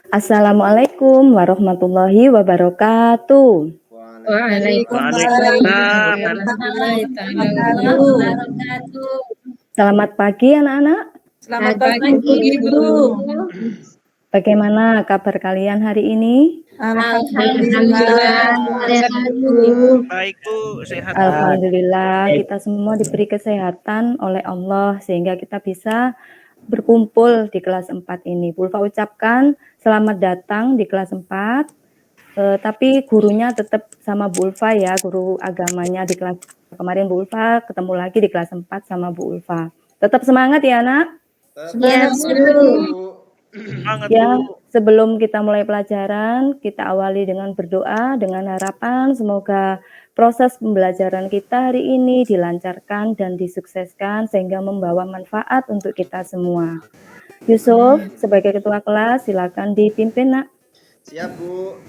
Assalamualaikum warahmatullahi wabarakatuh. Waalaikumsalam warahmatullahi wabarakatuh. Selamat pagi anak-anak. Selamat pagi Ibu. Bagaimana kabar kalian hari ini? Alhamdulillah. Baik Bu, sehat. Alhamdulillah kita semua diberi kesehatan oleh Allah sehingga kita bisa berkumpul di kelas 4 ini. Bu Ulfa ucapkan selamat datang di kelas 4. Tapi gurunya tetap sama Bu Ulfa ya, guru agamanya di kelas kemarin Bu Ulfa ketemu lagi di kelas 4 sama Bu Ulfa. Tetap semangat ya anak. Semangat Bu. Semangat Ya, Bu. sebelum kita mulai pelajaran, kita awali dengan berdoa dengan harapan semoga proses pembelajaran kita hari ini dilancarkan dan disukseskan sehingga membawa manfaat untuk kita semua. Yusuf, sebagai ketua kelas, silakan dipimpin, Nak. Siap, Bu.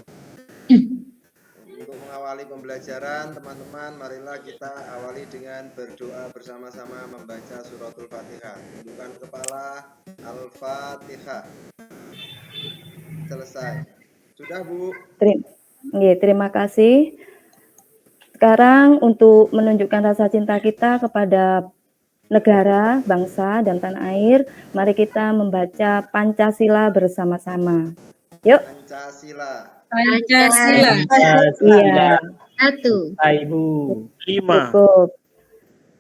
Untuk mengawali pembelajaran, teman-teman, marilah kita awali dengan berdoa bersama-sama membaca suratul Fatihah. Tundukkan kepala, Al-Fatihah. Selesai. Sudah, Bu. Terima kasih. Sekarang untuk menunjukkan rasa cinta kita kepada negara, bangsa, dan tanah air, mari kita membaca Pancasila bersama-sama. Yuk. Pancasila. Iya. 1. Ibu. 5. Cukup.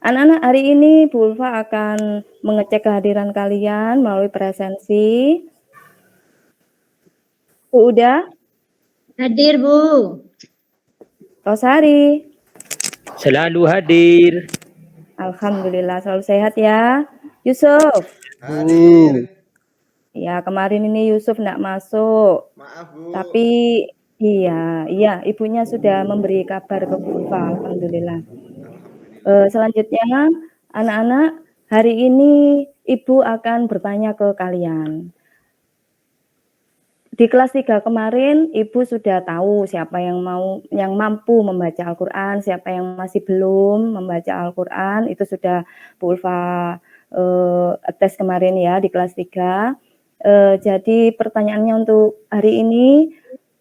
Anak-anak, hari ini Bu Ulfa akan mengecek kehadiran kalian melalui presensi. Bu Uda? Hadir Bu. Rosari? Selalu hadir. Alhamdulillah, selalu sehat ya. Yusuf? Hadir. Ya, kemarin ini Yusuf enggak masuk. Maaf, Bu. Tapi iya, ibunya sudah memberi kabar ke Bu Ulfa, alhamdulillah. Selanjutnya, anak-anak, hari ini Ibu akan bertanya ke kalian. Di kelas 3 kemarin, Ibu sudah tahu siapa yang mampu membaca Al-Quran, siapa yang masih belum membaca Al-Quran, itu sudah Bu Ulfa tes kemarin ya di kelas 3. Jadi pertanyaannya untuk hari ini,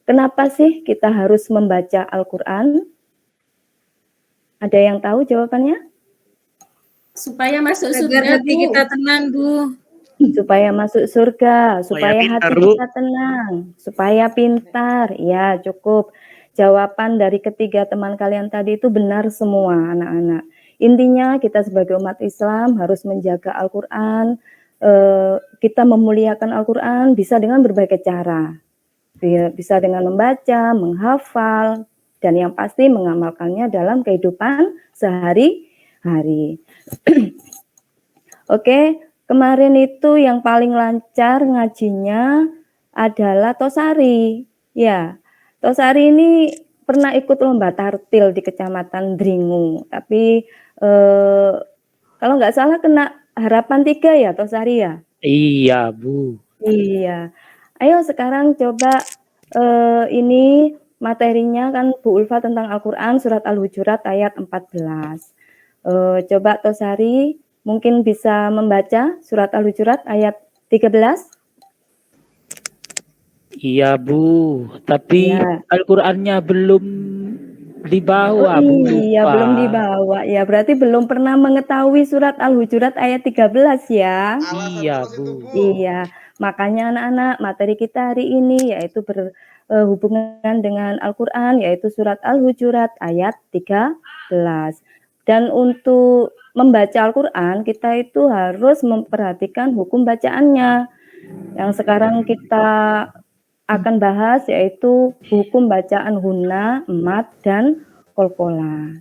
kenapa sih kita harus membaca Al-Quran? Ada yang tahu jawabannya? Supaya masuk surga hati kita tenang Bu. Supaya masuk surga, supaya pintar, hati Bu. kita tenang, supaya pintar. Ya, cukup. Jawaban dari ketiga teman kalian tadi itu benar semua, anak-anak. Intinya kita sebagai umat Islam harus menjaga Al-Quran. Kita memuliakan Al-Quran bisa dengan berbagai cara. Bisa dengan membaca, menghafal, dan yang pasti mengamalkannya dalam kehidupan sehari-hari. Oke. Kemarin itu yang paling lancar ngajinya adalah Tosari. Ya, Tosari ini pernah ikut lomba tartil di Kecamatan Dringu. Tapi kalau nggak salah kena harapan 3 ya Tosari ya? Iya Bu. Iya. Ayo sekarang coba ini materinya kan Bu Ulfa tentang Al-Quran surat Al-Hujurat ayat 14. Coba Tosari mungkin bisa membaca surat Al-Hujurat ayat 13? Iya Bu. Tapi Ya. Al-Qurannya belum dibawa Bu. Iya, belum dibawa. Ya, berarti belum pernah mengetahui surat Al-Hujurat ayat 13 ya. Iya Bu. Iya, makanya anak-anak materi kita hari ini yaitu berhubungan dengan Al-Quran yaitu surat Al-Hujurat ayat 13. Dan untuk membaca Al-Quran kita itu harus memperhatikan hukum bacaannya. Yang sekarang kita akan bahas yaitu hukum bacaan hunna, mat, dan kolkola.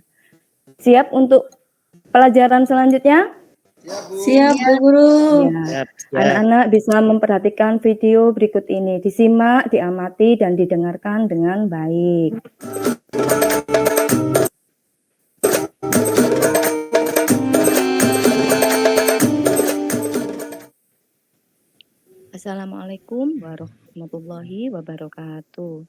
Siap untuk pelajaran selanjutnya? Siap Bu Guru. Ya. Anak-anak bisa memperhatikan video berikut ini. Disimak, diamati, dan didengarkan dengan baik. Assalamualaikum warahmatullahi wabarakatuh.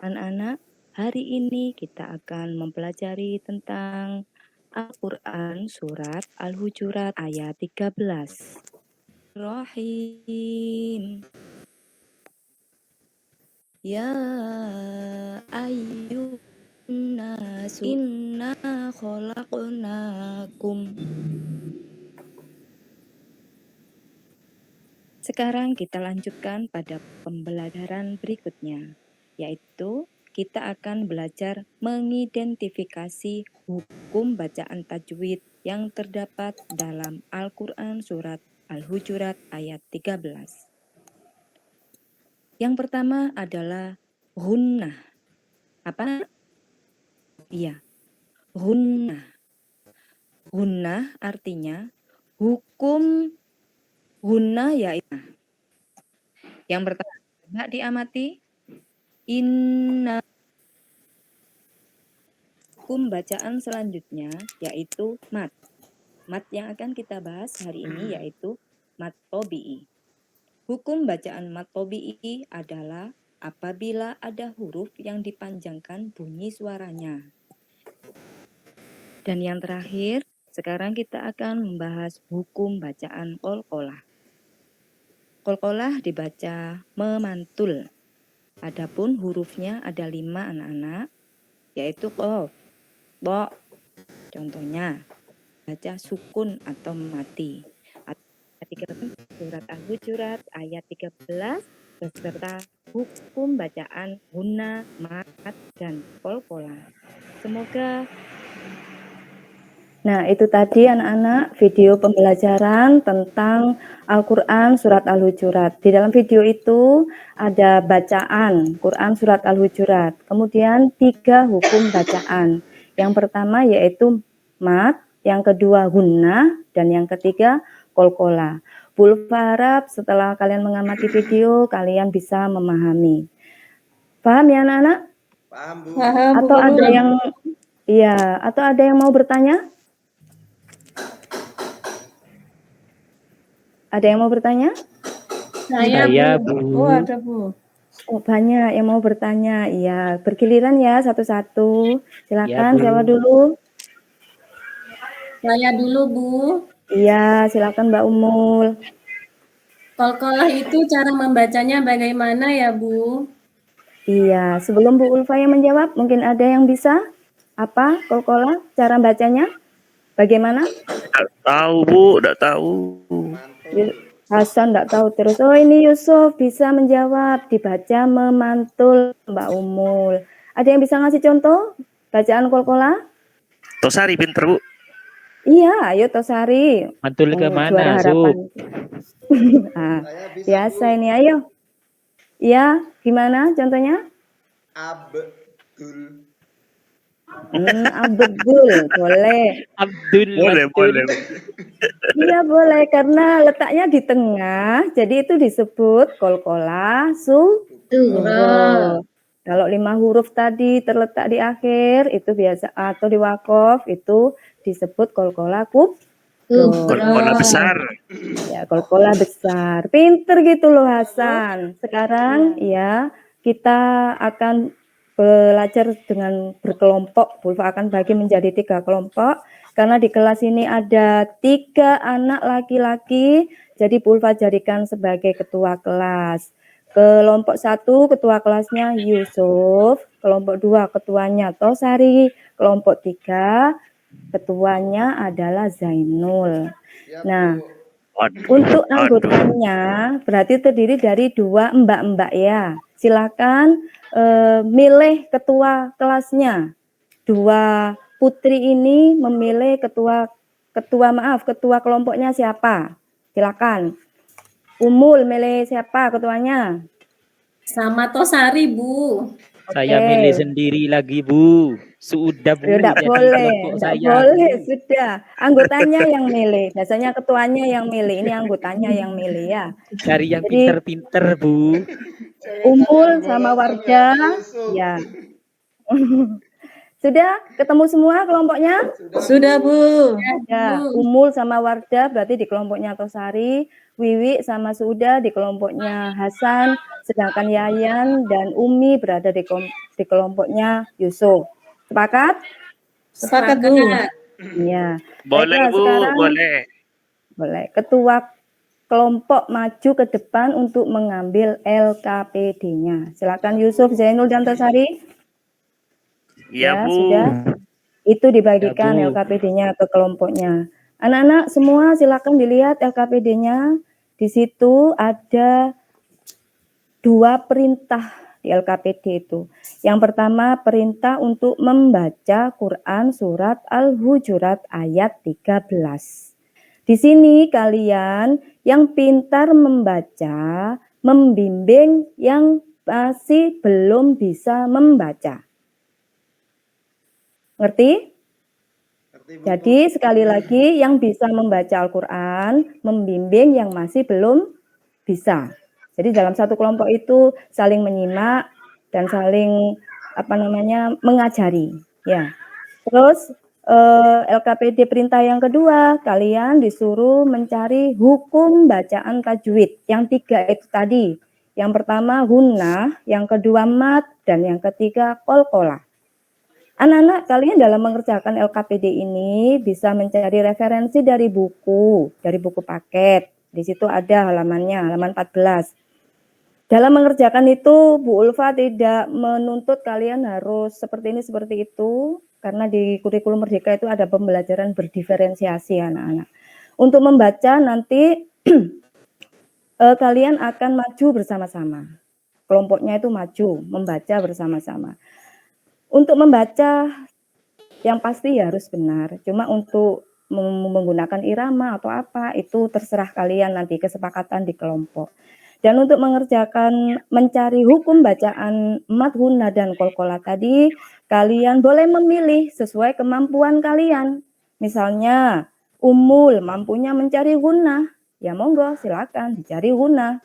Anak-anak, hari ini kita akan mempelajari tentang Al-Quran surat Al-Hujurat ayat 13. Rahim. Ya ayyuhan nasu inna khalaqnakum. Sekarang kita lanjutkan pada pembelajaran berikutnya, yaitu kita akan belajar mengidentifikasi hukum bacaan tajwid yang terdapat dalam Al-Quran Surat Al-Hujurat ayat 13. Yang pertama adalah gunnah. Apa? Iya, gunnah. Gunnah artinya hukum gunnah yaitu. Yang pertama, coba diamati. Inna. Hukum bacaan selanjutnya yaitu mat. Mat yang akan kita bahas hari ini yaitu mat tobi'i. Hukum bacaan mat tobi'i adalah apabila ada huruf yang dipanjangkan bunyi suaranya. Dan yang terakhir, sekarang kita akan membahas hukum bacaan qalqalah. Qalqalah dibaca memantul. Adapun hurufnya ada 5 anak-anak, yaitu qaf, ba. Contohnya, baca sukun atau mati. Surat Al-Hujurat ayat 13 beserta hukum bacaan gunnah, mat, dan qalqalah. Semoga. Nah, itu tadi anak-anak video pembelajaran tentang Al-Quran Surat Al-Hujurat. Di dalam video itu ada bacaan Quran Surat Al-Hujurat. Kemudian 3 hukum bacaan. Yang pertama yaitu mat, yang kedua gunnah, dan yang ketiga qalqalah. Bu Ulfa harap setelah kalian mengamati video, kalian bisa memahami. Paham ya anak-anak? Paham, Bu. Atau ada yang atau ada yang mau bertanya? Ada yang mau bertanya? Saya, Bu. Oh, ada, Bu. Oh, banyak yang mau bertanya. Iya, bergiliran ya satu-satu. Silakan, Bu. siapa dulu? Saya dulu, Bu. Iya, silakan Mbak Umul. Qalqalah itu cara membacanya bagaimana ya, Bu? Iya, sebelum Bu Ulfa yang menjawab, mungkin ada yang bisa? Apa qalqalah cara bacanya? Bagaimana? Tidak tahu, Bu. Tidak tahu. Hasan enggak tahu terus. Oh, ini Yusuf bisa menjawab. Dibaca memantul, Mbak Umul. Ada yang bisa ngasih contoh bacaan qalqalah? Tosari pinter, Bu. Iya, ayo Tosari. Mantul ke mana, Juara harapan. Biasa ini, ayo. Iya, gimana contohnya? Abdul. Abdul, boleh. Abdul. Boleh. Iya boleh, karena letaknya di tengah, jadi itu disebut qalqalah surah. Kalau 5 huruf tadi terletak di akhir, itu biasa, atau di waqaf, itu disebut qalqalah Qalqalah besar. Ya, qalqalah besar. Pinter gitu loh Hasan. Sekarang ya kita akan belajar dengan berkelompok. Ulfa akan bagi menjadi 3 kelompok. Karena di kelas ini ada 3 anak laki-laki, jadi Ulfa jadikan sebagai ketua kelas. Kelompok 1 ketua kelasnya Yusuf, kelompok 2 ketuanya Tosari, kelompok 3 ketuanya adalah Zainul. Nah, untuk anggotanya berarti terdiri dari 2 mbak-mbak ya. Silakan milih ketua kelasnya. 2 putri ini memilih ketua kelompoknya siapa? Silakan. Umul milih siapa ketuanya? Sama Tosari, Bu. Saya milih sendiri lagi, Bu. Sudah, Bu. Tidak boleh, sudah. Anggotanya yang milih. Biasanya ketuanya yang milih. Ini anggotanya yang milih ya. Cari yang pinter-pinter, Bu. Umul sama Wardah, ya. Sudah ketemu semua kelompoknya? Sudah, Bu. Ya, Umul sama Wardah berarti di kelompoknya Tosari, Wiwi sama Suda di kelompoknya Hasan, sedangkan Yayan dan Umi berada di kelompoknya Yusuf. Sepakat? Sepakat, Bu. Iya. Boleh, Bu. Sekarang, boleh. Boleh. Ketua kelompok maju ke depan untuk mengambil LKPD-nya. Silakan Yusuf, Zainul, dan Tosari. Iya, Bu. Sudah. Itu dibagikan Ya, Bu. LKPD-nya ke kelompoknya. Anak-anak semua silakan dilihat LKPD-nya. Di situ ada 2 perintah di LKPD itu. Yang pertama perintah untuk membaca Quran surat Al-Hujurat ayat 13. Di sini kalian yang pintar membaca, membimbing yang masih belum bisa membaca. Ngerti? Ngerti, Bu? Jadi sekali lagi yang bisa membaca Al-Quran, membimbing yang masih belum bisa. Jadi dalam satu kelompok itu saling menyimak dan saling mengajari. Ya. Terus LKPD perintah yang kedua, kalian disuruh mencari hukum bacaan tajwid. Yang 3 itu tadi. Yang pertama gunnah, yang kedua mat, dan yang ketiga qalqalah. Anak-anak kalian dalam mengerjakan LKPD ini bisa mencari referensi dari buku paket. Di situ ada halamannya, halaman 14. Dalam mengerjakan itu, Bu Ulfa tidak menuntut kalian harus seperti ini, seperti itu. Karena di kurikulum Merdeka itu ada pembelajaran berdiferensiasi anak-anak. Untuk membaca nanti kalian akan maju bersama-sama. Kelompoknya itu maju, membaca bersama-sama. Untuk membaca yang pasti harus benar. Cuma untuk menggunakan irama atau apa, itu terserah kalian nanti kesepakatan di kelompok. Dan untuk mengerjakan mencari hukum bacaan mat, gunnah, dan qalqalah tadi, kalian boleh memilih sesuai kemampuan kalian. Misalnya, Umul mampunya mencari gunnah, ya monggo silakan dicari gunnah.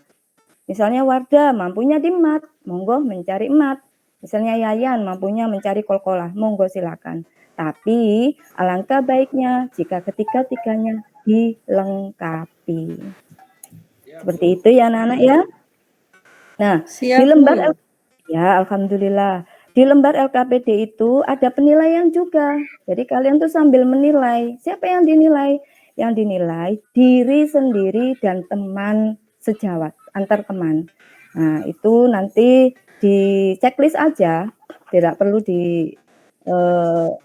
Misalnya Wardah mampunya di mat, monggo mencari mat. Misalnya Yayan mampunya mencari qalqalah, monggo silakan. Tapi alangkah baiknya jika ketiga-tiganya dilengkapi. Seperti itu ya anak-anak ya. Nah, Siap, di lembar Bu. ya alhamdulillah. Di lembar LKPD itu ada penilaian juga. Jadi kalian tuh sambil menilai. Siapa yang dinilai? Yang dinilai diri sendiri dan teman sejawat, antar teman. Nah, itu nanti di checklist aja. Tidak perlu tidak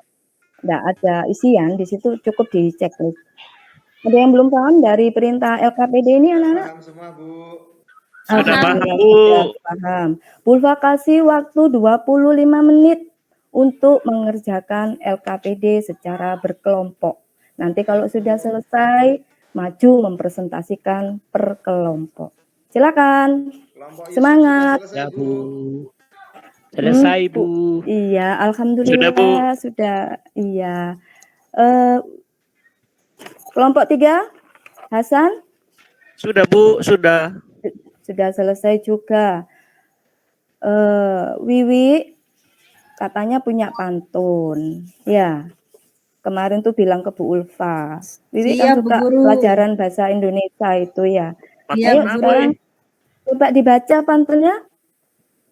ada isian, di situ cukup di checklist. Ada yang belum paham dari perintah LKPD ini anak-anak? Paham semua, Bu. Sudah paham, Bu. Sudah paham. Pulva kasih waktu 25 menit untuk mengerjakan LKPD secara berkelompok. Nanti kalau sudah selesai, maju mempresentasikan per kelompok. Silakan. Kelompok Yusuf Semangat. sudah selesai, Ya, Bu. Bu. Selesai, Bu. Iya, alhamdulillah sudah. Iya. Kelompok 3, Hasan? Sudah, Bu. Sudah. Sudah selesai juga. Wiwi katanya punya pantun. Ya. Kemarin tuh bilang ke Bu Ulfa. Wiwi kan Siap, Bu suka Guru. pelajaran bahasa Indonesia itu ya. Iya, Ayo Bu Guru. sekarang coba dibaca pantunnya.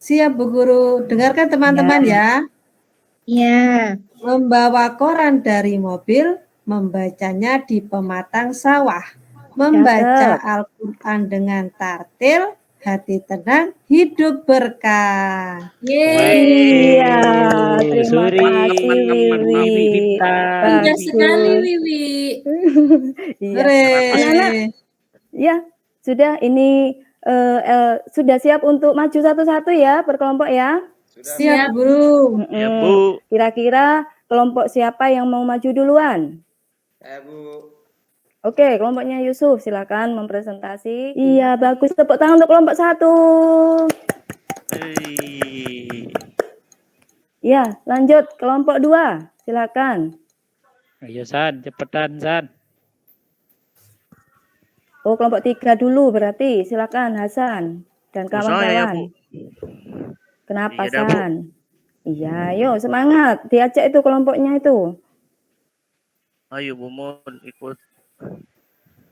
Siap, Bu Guru. Dengarkan teman-teman ya. Ya, Membawa koran dari mobil, membacanya di pematang sawah. Membaca Al-Quran dengan tartil, hati tenang, hidup berkah. Iya, terima Suri. kasih Wiwi. Wiwi pintar. Indah Bagus. sekali, Wiwi. Iya. Hore. Anak-anak, ya sudah ini sudah siap untuk maju satu-satu ya per kelompok ya. Sudah, Siap, Guru. Ya, Bu. Kira-kira kelompok siapa yang mau maju duluan? Bu. Oke, kelompoknya Yusuf, silakan mempresentasi. Iya, bagus. Tepuk tangan untuk kelompok 1. Hei. Ya, lanjut kelompok 2, silakan. Ayo, San. Cepetan, San. Oh, kelompok 3 dulu berarti. Silakan Hasan dan Saya, kawan-kawan. Bu. Kenapa, Iya dah, Bu. San? Iya, yuk semangat. Diajak itu kelompoknya itu. Ayo, Bu Mon, ikut.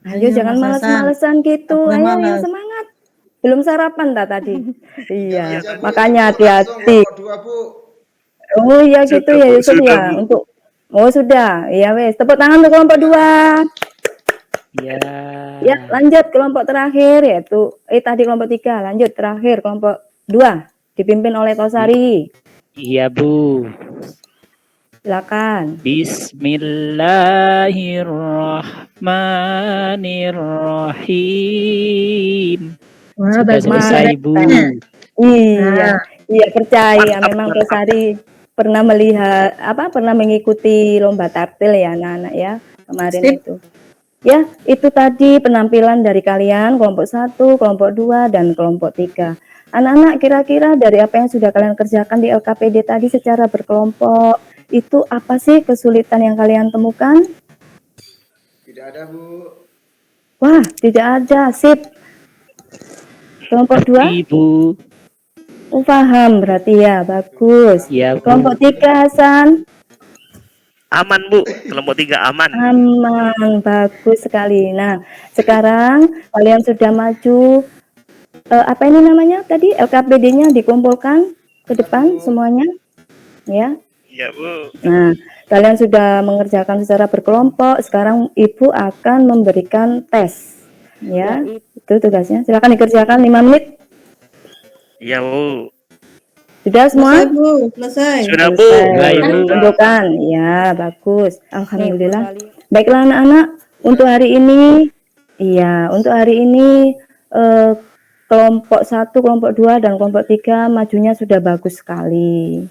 Ayo, jangan Mas Hasan. males-malesan gitu. Jangan Ayo, males. semangat. Belum sarapan tadi. Iya, Aja, Bu. makanya Langsung hati-hati. kelompok 2, Bu. Oh iya gitu Sudah, ya Bu, Yusuf sudah, ya. Bu. Untuk sudah. Iya wes. Tepuk tangan untuk kelompok 2. Ya. Ya, lanjut kelompok terakhir yaitu tadi kelompok 3, lanjut terakhir kelompok 2 dipimpin oleh Tosari. Iya, Bu. Silakan. Bismillahirrahmanirrahim. Wah, Sudah bagus. selesai, Bu. Iya, iya percaya memang Tosari pernah melihat pernah mengikuti lomba tartil ya anak-anak ya kemarin Sip. itu. Ya, itu tadi penampilan dari kalian kelompok 1, kelompok 2 dan kelompok 3. Anak-anak kira-kira dari apa yang sudah kalian kerjakan di LKPD tadi secara berkelompok, itu apa sih kesulitan yang kalian temukan? Tidak ada, Bu. Wah, tidak ada. Sip. Kelompok 2? Ibu. Oh, paham berarti ya. Bagus. Ya, Bu. Kelompok 3, Hasan? Aman, Bu. Kelompok 3 aman. Aman, bagus sekali. Nah, sekarang kalian sudah maju. Apa ini namanya tadi? LKPD-nya dikumpulkan ke depan semuanya, ya. Iya, Bu. Nah, kalian sudah mengerjakan secara berkelompok. Sekarang Ibu akan memberikan tes, ya. Itu tugasnya. Silakan dikerjakan 5 menit. Iya, Bu. Sudah semua? Bu, selesai. Sudah, Bu. Selesai. Baik, Bu. Tunjukkan. Ya, bagus. Alhamdulillah. Baiklah anak-anak, untuk hari ini kelompok 1, kelompok 2 dan kelompok 3 majunya sudah bagus sekali.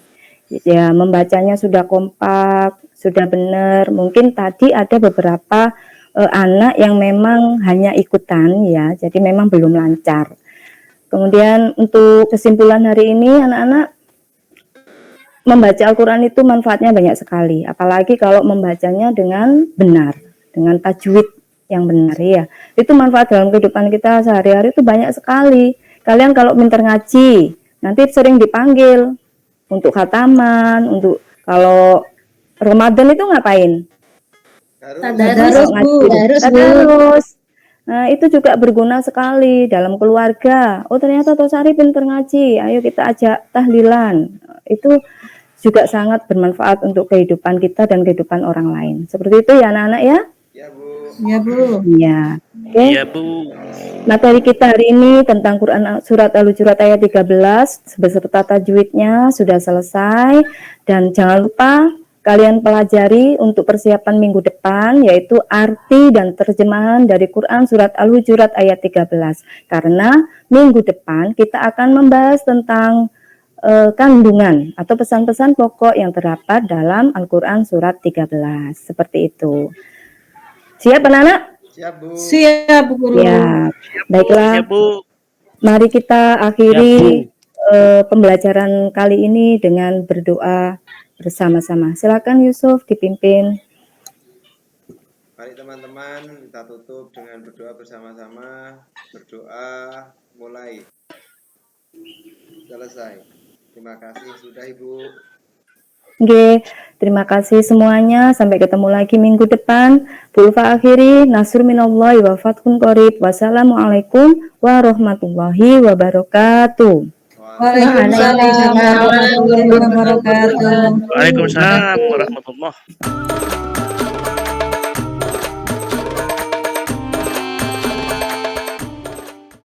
Ya, membacanya sudah kompak, sudah benar. Mungkin tadi ada beberapa anak yang memang hanya ikutan ya, jadi memang belum lancar. Kemudian untuk kesimpulan hari ini anak-anak, membaca Al-Quran itu manfaatnya banyak sekali, apalagi kalau membacanya dengan benar, dengan tajwid yang benar ya. Itu manfaat dalam kehidupan kita sehari-hari itu banyak sekali. Kalian kalau pintar ngaji, nanti sering dipanggil untuk khataman, untuk kalau Ramadan itu ngapain? Tadarus, Ngaji. Bu. Tadarus. Nah, itu juga berguna sekali dalam keluarga. Oh, ternyata Tosari pintar ngaji. Ayo kita ajak tahlilan. Itu juga sangat bermanfaat untuk kehidupan kita dan kehidupan orang lain. Seperti itu ya anak-anak ya? Ya, Bu. Ya, Bu. Iya. Oke. Iya, Bu. Materi kita hari ini tentang Quran surat Al-Hujurat ayat 13 beserta tajwidnya sudah selesai, dan jangan lupa kalian pelajari untuk persiapan minggu depan yaitu arti dan terjemahan dari Quran surat Al-Hujurat ayat 13, karena minggu depan kita akan membahas tentang kandungan atau pesan-pesan pokok yang terdapat dalam Al-Quran surat 13. Seperti itu. Siap anak-anak? Siap, Bu. Siap, Bu Guru. Ya, baiklah. Iya, Bu. Mari kita akhiri pembelajaran kali ini dengan berdoa bersama-sama. Silakan Yusuf dipimpin. Mari teman-teman, kita tutup dengan berdoa bersama-sama. Berdoa mulai. Selesai. Terima kasih sudah, Ibu. Oke, terima kasih semuanya. Sampai ketemu lagi minggu depan. Bulfa akhiri, nasrul minallahi wa fathun qarib. Wassalamualaikum warahmatullahi wabarakatuh. Waalaikumsalam warahmatullahi wabarakatuh. Waalaikumsalam warahmatullahi